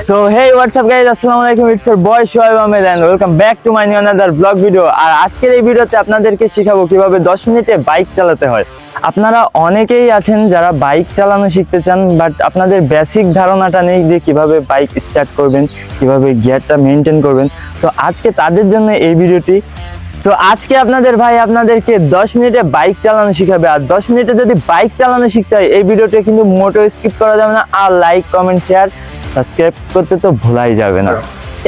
So hey, what's up guys, Assalamualaikum, it's your boy Shoaib Ahmed and welcome back to my new another vlog video. আর আজকের এই ভিডিওতে আপনাদেরকে শেখাবো কিভাবে 10 মিনিটে বাইক চালাতে হয়। আপনারা অনেকেই আছেন যারা বাইক চালানো শিখতে চান, বাট আপনাদের বেসিক ধারণাটা নেই যে কিভাবে বাইক স্টার্ট করবেন, কিভাবে গিয়ারটা মেনটেন করবেন। সো আজকে তাদের জন্য এই ভিডিওটি। সো আজকে আপনাদের ভাই আপনাদেরকে 10 মিনিটে বাইক চালানো শিখাবে। আর 10 মিনিটে যদি বাইক চালানো শিখতে হয়, এই ভিডিওটা কিন্তু মোটেও স্কিপ করা যাবে না। আর লাইক, কমেন্ট, শেয়ার, সাবস্ক্রাইব করতে তো ভুলাই যাবে না।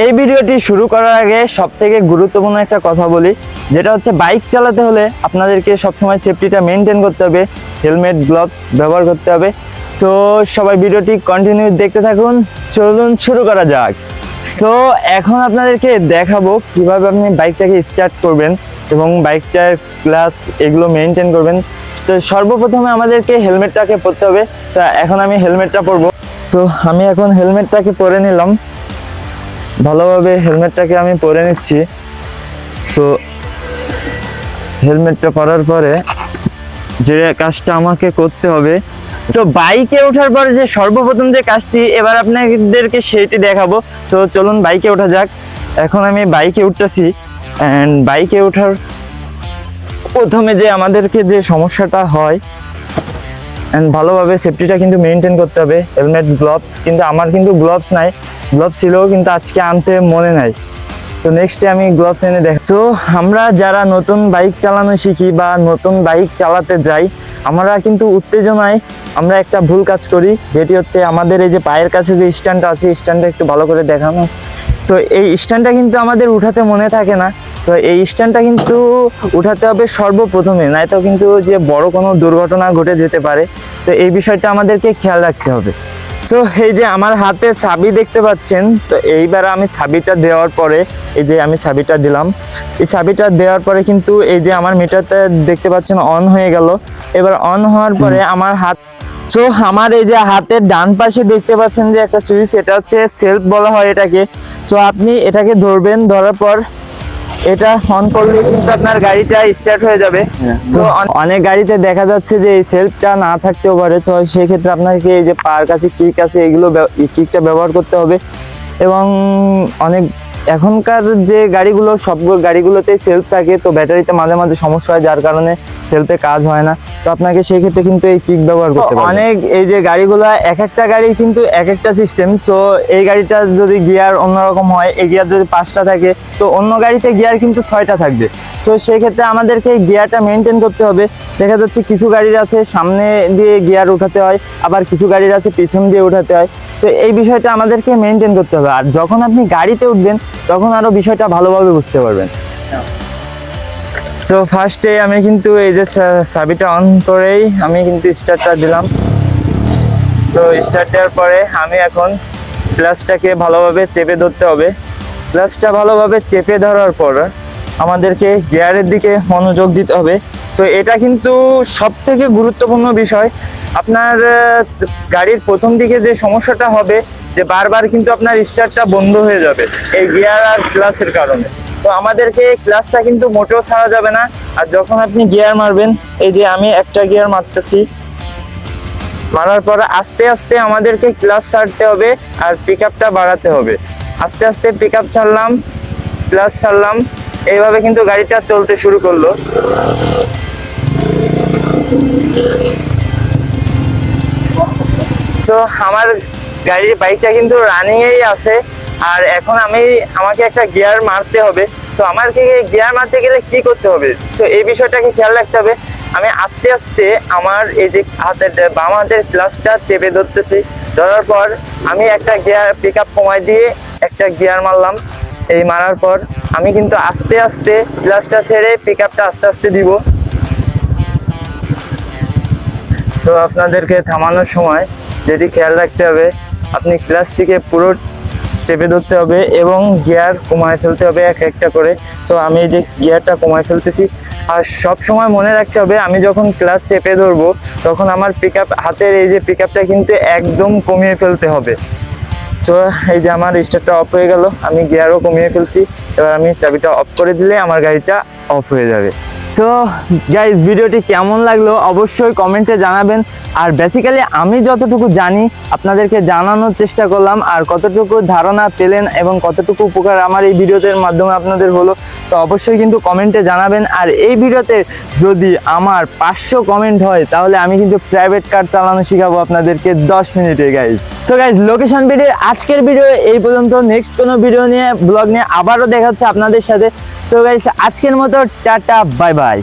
এই ভিডিওটি শুরু করার আগে সবথেকে গুরুত্বপূর্ণ একটা কথা বলি, যেটা হচ্ছে বাইক চালাতে হলে আপনাদেরকে সবসময় সেফটিটা মেনটেন করতে হবে, হেলমেট, গ্লাভস ব্যবহার করতে হবে। তো সবাই ভিডিওটি কন্টিনিউ দেখতে থাকুন, চলুন শুরু করা যাক। তো এখন আপনাদেরকে দেখাবো কিভাবে আপনি বাইকটাকে স্টার্ট করবেন এবং বাইকটার ক্লাস এগুলো মেনটেন করবেন। তো সর্বপ্রথমে আমাদেরকে হেলমেটটাকে পরতে হবে। তো এখন আমি হেলমেটটা পরবো। তো আমি এখন হেলমেটটাকে পরে নিলাম, ভালোভাবে হেলমেটটাকে আমি পরে নিচ্ছি। সো হেলমেটটা পরার পরে যে কাজটা আমাকে করতে হবে, তো বাইকে ওঠার পরে যে সর্বপ্রথম যে কাজটি এবার আপনাদেরকে সেইটি দেখাবো। তো চলুন বাইকে ওঠা যাক। এখন আমি বাইকে উঠতেছি অ্যান্ড বাইকে ওঠার প্রথমে যে আমাদেরকে যে সমস্যাটা হয়, অ্যান্ড ভালোভাবে সেফটিটা কিন্তু মেনটেন করতে হবে। হেলমেট, গ্লাভস, কিন্তু আমার কিন্তু গ্লাভস নাই, গ্লাভস ছিল কিন্তু আজকে আনতে মনে নাই। তো নেক্সটে আমি গ্লাভস এনে দেখ। তো আমরা যারা নতুন বাইক চালানো শিখি বা নতুন বাইক চালাতে যাই, আমরা কিন্তু উত্তেজনায় আমরা একটা ভুল কাজ করি, যেটি হচ্ছে আমাদের এই যে পায়ের কাছে যে স্ট্যান্ডটা আছে, স্ট্যান্ডটা একটু ভালো করে দেখানো। তো এই স্ট্যান্ডটা কিন্তু আমাদের উঠাতে মনে থাকে না। তো এই স্ট্যান্ডটা কিন্তু উঠাতে হবে সর্বপ্রথমে, নয়তো কিন্তু যে বড় কোনো দুর্ঘটনা ঘটে যেতে পারে। তো এই বিষয়টা আমাদেরকে খেয়াল রাখতে হবে। সো এই যে আমার হাতে চাবি দেখতে পাচ্ছেন, তো এইবার আমি চাবিটা দেওয়ার পরে, এই যে আমি চাবিটা দিলাম, এই চাবিটা দেওয়ার পরে কিন্তু এই যে আমার মিটারটা দেখতে পাচ্ছেন অন হয়ে গেল। এবার অন হওয়ার পরে আমার হাত, সো আমার এই যে হাতের ডান পাশে দেখতে পাচ্ছেন যে একটা সুইচ, এটা হচ্ছে সেলফ বলা হয় এটাকে। সো আপনি এটাকে ধরবেন, ধরার পর এটা অন করলে কিন্তু আপনার গাড়িটা স্টার্ট হয়ে যাবে। তো অনেক গাড়িতে দেখা যাচ্ছে যে এই সেলফটা না থাকতেও পারে। তো সেই ক্ষেত্রে আপনাকে এই যে পার কাছে কিক আছে, এগুলো কিকটা ব্যবহার করতে হবে। এবং অনেক এখনকার যে গাড়িগুলো, সব গাড়িগুলোতেই সেলফ থাকে, তো ব্যাটারিতে মাঝে মাঝে সমস্যা হয়, যার কারণে সেলফে কাজ হয় না। তো আপনাকে সেই ক্ষেত্রে কিন্তু এই কিক ব্যবহার করতে হবে। অনেক এই যে গাড়িগুলো, এক একটা গাড়ি কিন্তু এক একটা সিস্টেম। সো এই গাড়িটা যদি গিয়ার অন্যরকম হয়, এই গিয়ার যদি 5টা থাকে, তো অন্য গাড়িতে গিয়ার কিন্তু 6টা থাকবে। সো সেই ক্ষেত্রে আমাদেরকে গিয়ারটা মেনটেন করতে হবে। দেখা যাচ্ছে কিছু গাড়ির আছে সামনে দিয়ে গিয়ার উঠাতে হয়, আবার কিছু গাড়ির আছে পিছন দিয়ে উঠাতে হয়। তো এই বিষয়টা আমাদেরকে মেনটেন করতে হবে। আর যখন আপনি গাড়িতে উঠবেন, তখন আরো বিষয়টা ভালোভাবে বুঝতে পারবেন। তো ফার্স্টে আমি কিন্তু এই যে চাবিটা অন করেই আমি কিন্তু স্টার্টটা দিলাম। তো স্টার্ট দেওয়ার পরে আমি এখন ক্লাচটাকে ভালোভাবে চেপে ধরতে হবে। ক্লাচটা ভালোভাবে চেপে ধরার পর আমাদেরকে গিয়ারের দিকে মনোযোগ দিতে হবে। তো এটা কিন্তু সবথেকে গুরুত্বপূর্ণ বিষয়। আপনার গাড়ির প্রথম দিকে যে সমস্যাটা হবে, যে বারবার কিন্তু আপনার স্টার্টটা বন্ধ হয়ে যাবে এই গিয়ার আর ক্লাচের কারণে। তো আমাদেরকে ক্লাচটা কিন্তু মোটেও ছাড়া যাবে না। আর যখন আপনি গিয়ার মারবেন, এই যে আমি একটা গিয়ার মারতেছি, মারার পর আস্তে আস্তে আমাদেরকে ক্লাচ ছাড়তে হবে আর পিক আপটা বাড়াতে হবে। আস্তে আস্তে পিক আপ ছাড়লাম, ক্লাচ ছাড়লাম, এইভাবে কিন্তু গাড়িটা চলতে শুরু করলো। তো আমার গাড়ির বাইকটা কিন্তু রানিংয়েই আছে। আর এখন আমাকে একটা গিয়ার মারতে হবে। তো আমাকে গিয়ার মারতে গেলে কি করতে হবে, সো এই বিষয়টাকে খেয়াল রাখতে হবে। আমি আস্তে আস্তে আমার এই যে বাম হাতের ক্লাচটা চেপে ধরতেছি, ধরার পর আমি একটা গিয়ার পিক আপ কমাই দিয়ে একটা গিয়ার মারলাম। এই মারার পর আমি কিন্তু আস্তে আস্তে ক্লাচটা ছেড়ে পিক আপটা আস্তে আস্তে দিব। তো আপনাদেরকে থামানোর সময় যেটি খেয়াল রাখতে হবে, আপনি ক্লাচটিকে পুরো চেপে ধরতে হবে এবং গিয়ার কমায় ফেলতে হবে এক একটা করে। তো আমি এই যে গিয়ারটা কমায় ফেলতেছি। আর সব সময় মনে রাখতে হবে, আমি যখন ক্লাচ চেপে ধরবো, তখন আমার হাতের এই যে পিক আপটা কিন্তু একদম কমিয়ে ফেলতে হবে। তো এই যে আমার স্টার্টটা অফ হয়ে গেল, আমি গিয়ারও কমিয়ে ফেলছি। এবার আমি চাবিটা অফ করে দিলে আমার গাড়িটা অফ হয়ে যাবে। সো গাইজ ভিডিওটি কেমন লাগলো অবশ্যই কমেন্টে জানাবেন। আর বেসিক্যালি আমি যতটুকু জানি আপনাদেরকে জানানোর চেষ্টা করলাম, আর কতটুকু ধারণা পেলেন এবং কতটুকু উপকার আমার এই ভিডিওটির মাধ্যমে আপনাদের হলো, তো অবশ্যই কিন্তু কমেন্টে জানাবেন। আর এই ভিডিওতে যদি আমার 500 কমেন্ট হয় তাহলে আমি কিন্তু প্রাইভেট কার চালানো শেখাবো আপনাদেরকে 10 মিনিটে guys. So guys location video আজকের ভিডিও এই পর্যন্ত। নেক্সট কোনো ভিডিও নিয়ে ব্লগ নিয়ে আবারও দেখা হচ্ছে আপনাদের সাথে। তো গাইজ আজকের মতো টাটা বাই বাই।